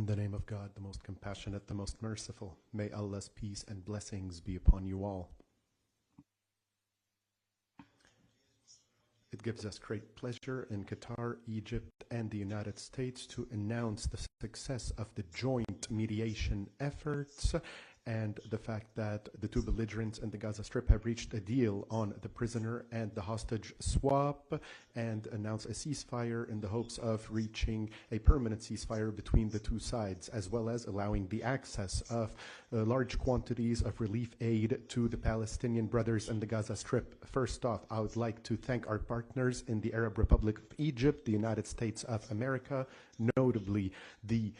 In the name of God, the most compassionate, the most merciful, may Allah's peace and blessings be upon you all. It gives us great pleasure in Qatar, Egypt, and the United States to announce the success of the joint mediation efforts and the fact that the two belligerents in the Gaza Strip have reached a deal on the prisoner and the hostage swap and announced a ceasefire in the hopes of reaching a permanent ceasefire between the two sides, as well as allowing the access of large quantities of relief aid to the Palestinian brothers in the Gaza Strip. First off, I would like to thank our partners in the Arab Republic of Egypt, the United States of America, notably the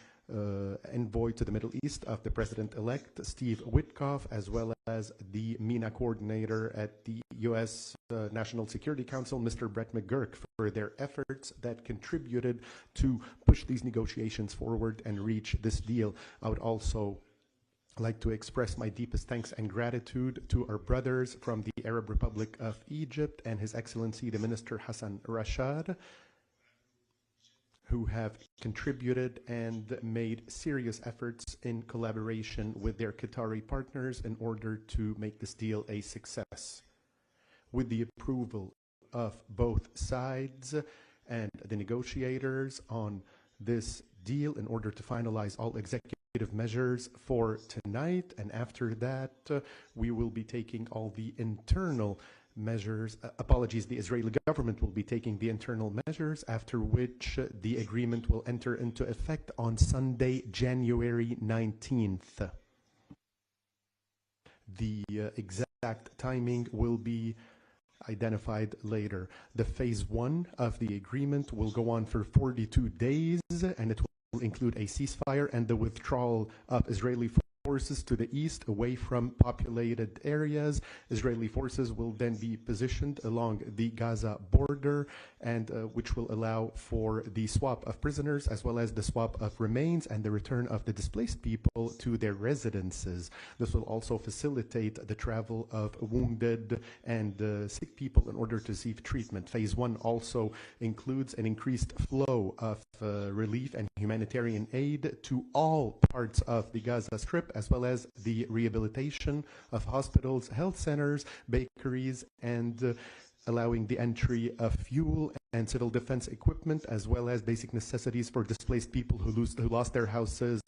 envoy to the Middle East of the President-elect, Steve Witkoff, as well as the MENA coordinator at the U.S. National Security Council, Mr. Brett McGurk, for their efforts that contributed to push these negotiations forward and reach this deal. I would also like to express my deepest thanks and gratitude to our brothers from the Arab Republic of Egypt and His Excellency the Minister Hassan Rashad, who have contributed and made serious efforts in collaboration with their Qatari partners in order to make this deal a success. With the approval of both sides and the negotiators on this deal in order to finalize all executive measures for tonight, and after that we will be taking all the internal measures, the Israeli government will be taking the internal measures, after which the agreement will enter into effect on Sunday, January 19th. The exact timing will be identified later. The phase 1 of the agreement will go on for 42 days, and it will include a ceasefire and the withdrawal of Israeli forces to the east away from populated areas. Israeli forces will then be positioned along the Gaza border, and which will allow for the swap of prisoners as well as the swap of remains and the return of the displaced people to their residences. This will also facilitate the travel of wounded and sick people in order to receive treatment. Phase 1 also includes an increased flow of relief and humanitarian aid to all parts of the Gaza Strip, as well as the rehabilitation of hospitals, health centers, bakeries, and allowing the entry of fuel and civil defense equipment, as well as basic necessities for displaced people who lost their houses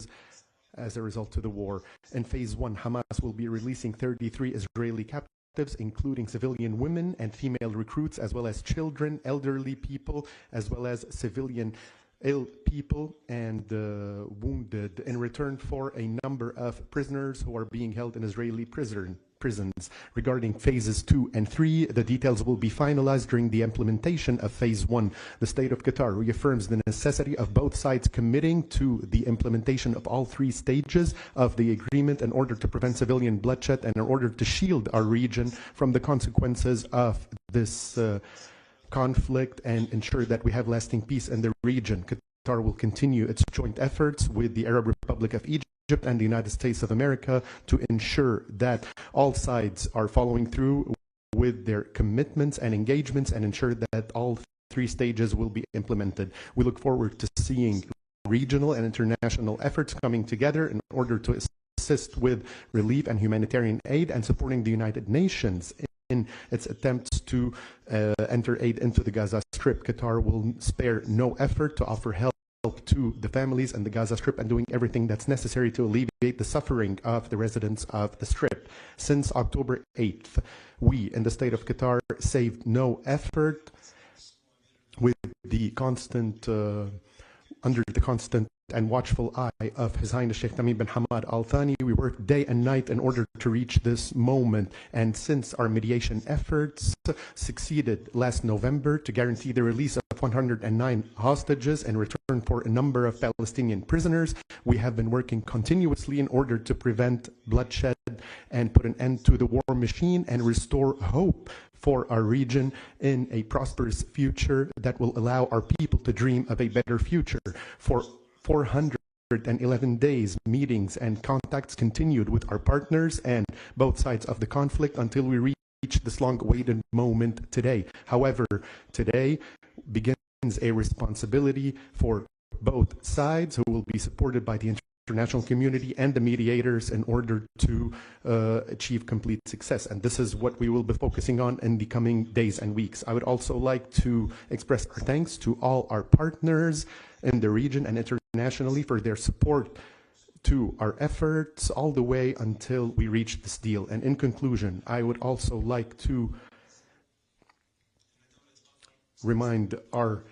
as a result of the war. In phase 1, Hamas will be releasing 33 Israeli captives, including civilian women and female recruits, as well as children, elderly people, as well as civilian ill people and wounded, in return for a number of prisoners who are being held in Israeli prisons. Regarding phases 2 and 3, the details will be finalized during the implementation of phase 1. The state of Qatar reaffirms the necessity of both sides committing to the implementation of all 3 stages of the agreement in order to prevent civilian bloodshed and in order to shield our region from the consequences of this conflict and ensure that we have lasting peace in the region. Qatar will continue its joint efforts with the Arab Republic of Egypt and the United States of America to ensure that all sides are following through with their commitments and engagements and ensure that all 3 stages will be implemented. We look forward to seeing regional and international efforts coming together in order to assist with relief and humanitarian aid and supporting the United Nations in its attempts to enter aid into the Gaza Strip. Qatar will spare no effort to offer help to the families in the Gaza Strip and doing everything that's necessary to alleviate the suffering of the residents of the Strip. Since October 8th, we in the state of Qatar saved no effort with the constant under the constant and watchful eye of His Highness Sheikh Tamim bin Hamad Al Thani. We worked day and night in order to reach this moment, and since our mediation efforts succeeded last November to guarantee the release of 109 hostages in return for a number of Palestinian prisoners, we have been working continuously in order to prevent bloodshed and put an end to the war machine and restore hope for our region in a prosperous future that will allow our people to dream of a better future. For 411 days, meetings and contacts continued with our partners and both sides of the conflict until we reached this long-awaited moment today. However, today begins a responsibility for both sides, who will be supported by the international community and the mediators in order to achieve complete success. And this is what we will be focusing on in the coming days and weeks. I would also like to express our thanks to all our partners in the region and internationally for their support to our efforts all the way until we reach this deal. And in conclusion, I would also like to remind our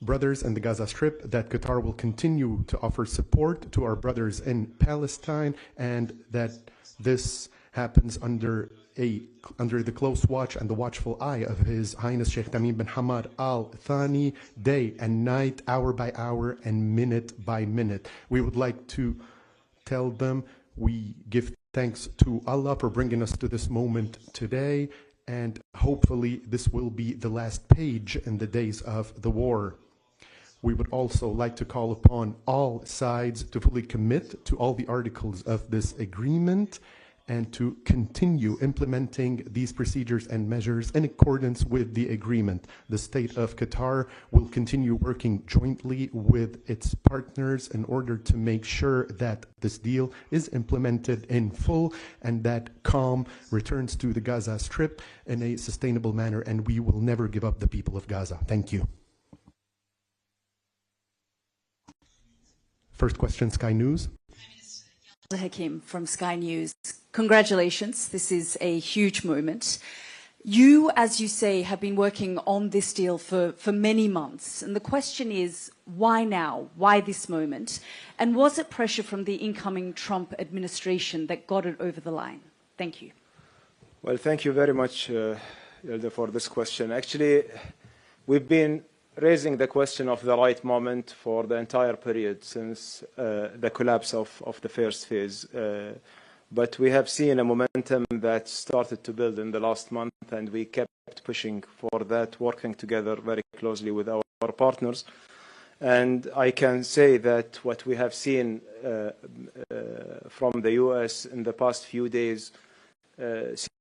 brothers in the Gaza Strip that Qatar will continue to offer support to our brothers in Palestine, and that this happens under the close watch and the watchful eye of His Highness Sheikh Tamim bin Hamad Al Thani, day and night, hour by hour, and minute by minute. We would like to tell them we give thanks to Allah for bringing us to this moment today, and hopefully this will be the last page in the days of the war. We would also like to call upon all sides to fully commit to all the articles of this agreement and to continue implementing these procedures and measures in accordance with the agreement. The state of Qatar will continue working jointly with its partners in order to make sure that this deal is implemented in full and that calm returns to the Gaza Strip in a sustainable manner, and we will never give up the people of Gaza. Thank you. First question, Sky News. Hakim from Sky News. Congratulations. This is a huge moment. You, as you say, have been working on this deal for many months. And the question is, why now? Why this moment? And was it pressure from the incoming Trump administration that got it over the line? Thank you. Well, thank you very much, Hilda, for this question. Actually, we've been raising the question of the right moment for the entire period since the collapse of the first phase. But we have seen a momentum that started to build in the last month, and we kept pushing for that, working together very closely with our partners. And I can say that what we have seen from the US in the past few days,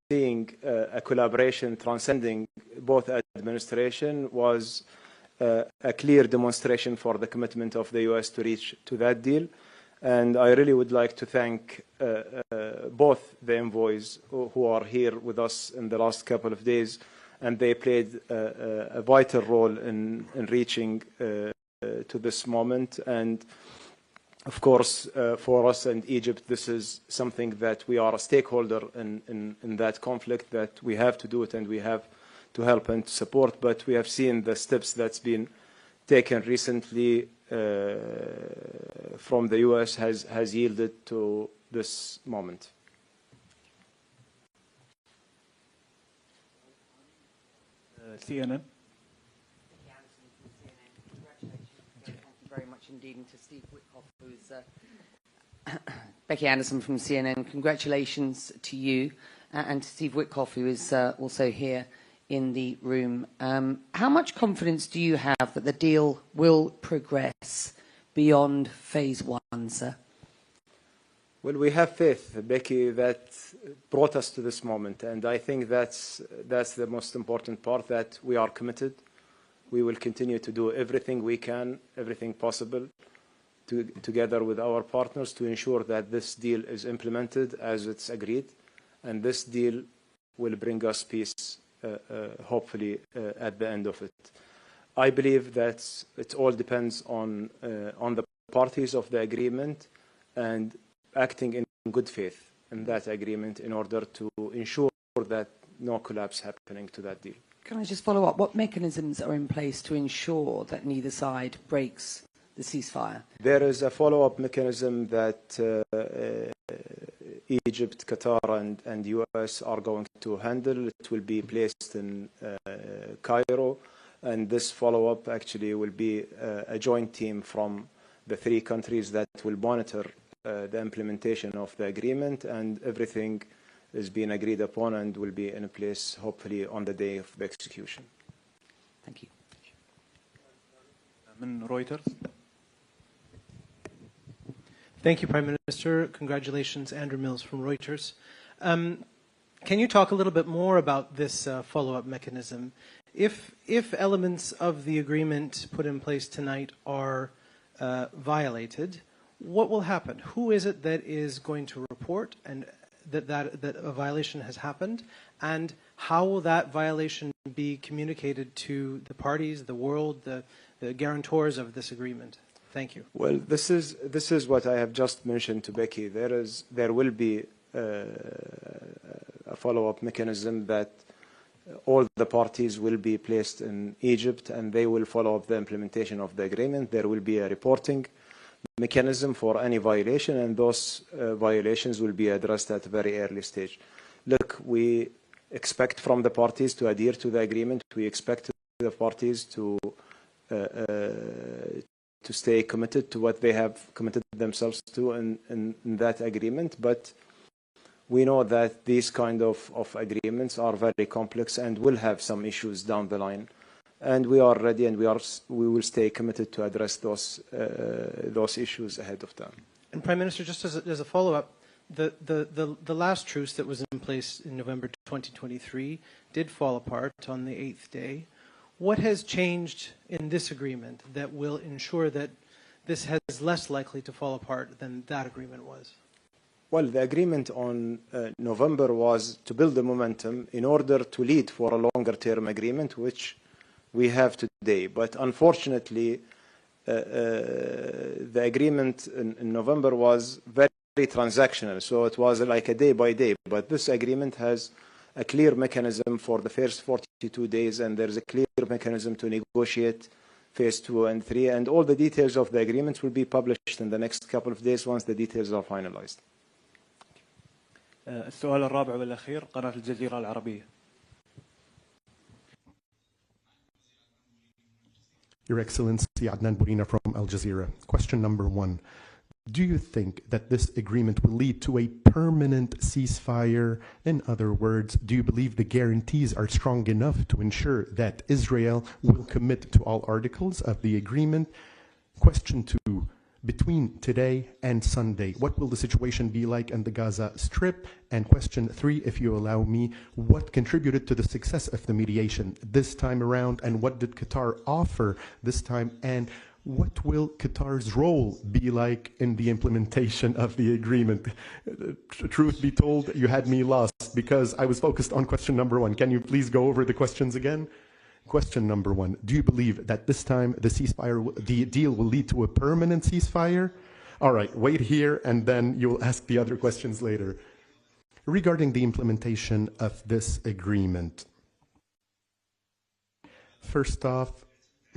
seeing a collaboration transcending both administrations, was a clear demonstration for the commitment of the US to reach to that deal. And I really would like to thank both the envoys who are here with us in the last couple of days, and they played a vital role in reaching to this moment. And of course, for us and Egypt, this is something that we are a stakeholder in that conflict, that we have to do it and we have to help and support. But we have seen the steps that's been taken recently from the US has yielded to this moment. CNN. Thank you very much indeed, and to Steve Witkoff, who's Becky Anderson from CNN. Congratulations to you, and to Steve Witkoff, who is also here in the room. How much confidence do you have that the deal will progress beyond phase one, sir? Well, we have faith, Becky, that brought us to this moment, and I think that's the most important part, that we are committed. We will continue to do everything we can, everything possible, together with our partners, to ensure that this deal is implemented as it's agreed, and this deal will bring us peace, hopefully, at the end of it. I believe that it all depends on the parties of the agreement and acting in good faith in that agreement in order to ensure that no collapse happening to that deal. Can I just follow up? What mechanisms are in place to ensure that neither side breaks the ceasefire? There is a follow-up mechanism that Egypt, Qatar, and US are going to handle. It will be placed in Cairo, and this follow-up actually will be a joint team from the three countries that will monitor the implementation of the agreement, and everything is being agreed upon and will be in place hopefully on the day of the execution. Thank you. Reuters. Thank you, Prime Minister. Congratulations, Andrew Mills from Reuters. Can you talk a little bit more about this follow-up mechanism? If elements of the agreement put in place tonight are violated, what will happen? Who is it that is going to report and that a violation has happened, and how will that violation be communicated to the parties, the world, the guarantors of this agreement? Thank you. Well, this is what I have just mentioned to Becky. There will be a follow-up mechanism that all the parties will be placed in Egypt, and they will follow up the implementation of the agreement. There will be a reporting mechanism for any violation, and those violations will be addressed at a very early stage. Look, we expect from the parties to adhere to the agreement. We expect the parties to stay committed to what they have committed themselves to in that agreement. But we know that these kind of agreements are very complex and will have some issues down the line. And we are ready, and we will stay committed to address those issues ahead of time. And Prime Minister, just as a follow-up, the last truce that was in place in November 2023 did fall apart on the 8th day. What has changed in this agreement that will ensure that this has less likely to fall apart than that agreement was? Well, the agreement on November was to build the momentum in order to lead for a longer-term agreement, which we have today. But unfortunately, the agreement in November was very transactional, so it was like a day by day. But this agreement has a clear mechanism for the first 42 days, and there's a clear mechanism to negotiate phase 2 and 3, and all the details of the agreement will be published in the next couple of days once the details are finalized. السؤال الرابع والأخير قناة الجزيرة العربية. Your Excellency, Adnan Bourina from Al Jazeera. Question number 1. Do you think that this agreement will lead to a permanent ceasefire? In other words, do you believe the guarantees are strong enough to ensure that Israel will commit to all articles of the agreement? Question 2. Between today and Sunday, what will the situation be like in the Gaza Strip? And question 3, if you allow me, what contributed to the success of the mediation this time around, and what did Qatar offer this time, and what will Qatar's role be like in the implementation of the agreement? Truth be told, you had me lost because I was focused on question number 1. Can you please go over the questions again? Question number 1, do you believe that this time the deal will lead to a permanent ceasefire? All right, wait here and then you will ask the other questions later. Regarding the implementation of this agreement, first off,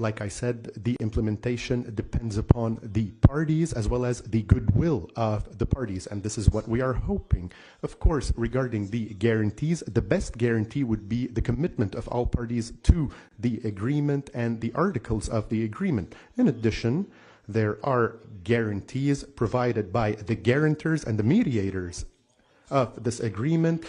like I said, the implementation depends upon the parties as well as the goodwill of the parties, and this is what we are hoping. Of course, regarding the guarantees, the best guarantee would be the commitment of all parties to the agreement and the articles of the agreement. In addition, there are guarantees provided by the guarantors and the mediators of this agreement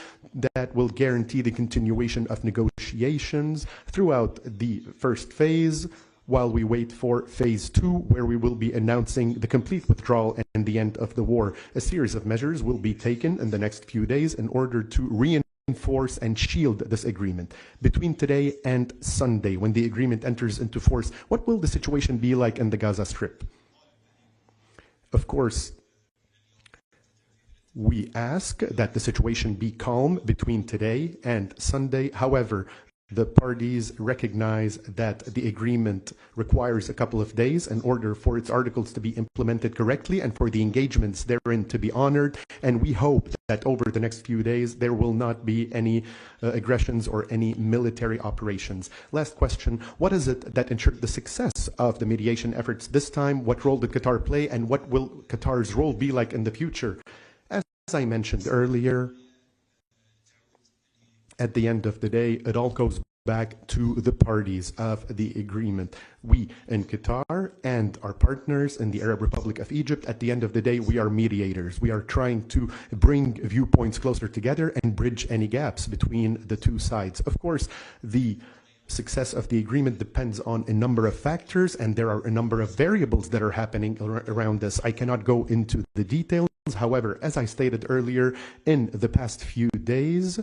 that will guarantee the continuation of negotiations throughout the first phase while we wait for phase 2, where we will be announcing the complete withdrawal and the end of the war. A series of measures will be taken in the next few days in order to reinforce and shield this agreement. Between today and Sunday, when the agreement enters into force, what will the situation be like in the Gaza Strip? Of course, we ask that the situation be calm between today and Sunday. However, the parties recognize that the agreement requires a couple of days in order for its articles to be implemented correctly and for the engagements therein to be honored. And we hope that over the next few days, there will not be any aggressions or any military operations. Last question, what is it that ensured the success of the mediation efforts this time? What role did Qatar play, and what will Qatar's role be like in the future? As I mentioned earlier, at the end of the day, it all goes back to the parties of the agreement. We in Qatar and our partners in the Arab Republic of Egypt, at the end of the day, we are mediators. We are trying to bring viewpoints closer together and bridge any gaps between the two sides. Of course, the success of the agreement depends on a number of factors, and there are a number of variables that are happening around us. I cannot go into the details. However, as I stated earlier, in the past few days,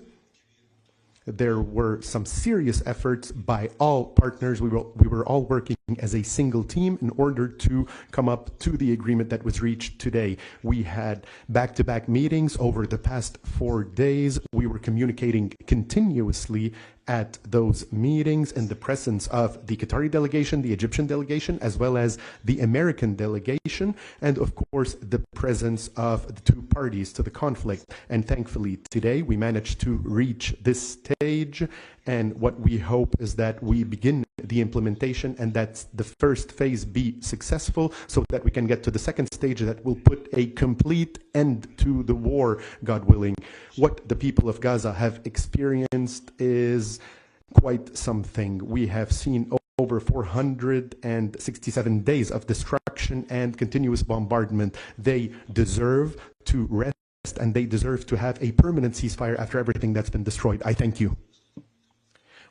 There were some serious efforts by all partners. We were all working as a single team in order to come up to the agreement that was reached today. We had back-to-back meetings over the past 4 days. We were communicating continuously at those meetings in the presence of the Qatari delegation, the Egyptian delegation, as well as the American delegation, and of course the presence of the two parties to the conflict. And thankfully today we managed to reach this stage, and what we hope is that we begin the implementation and that the first phase be successful so that we can get to the second stage that will put a complete end to the war, God willing. What the people of Gaza have experienced is quite something. We have seen over 467 days of destruction and continuous bombardment. They deserve to rest and they deserve to have a permanent ceasefire after everything that's been destroyed. I thank you.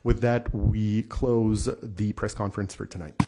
With that, we close the press conference for tonight.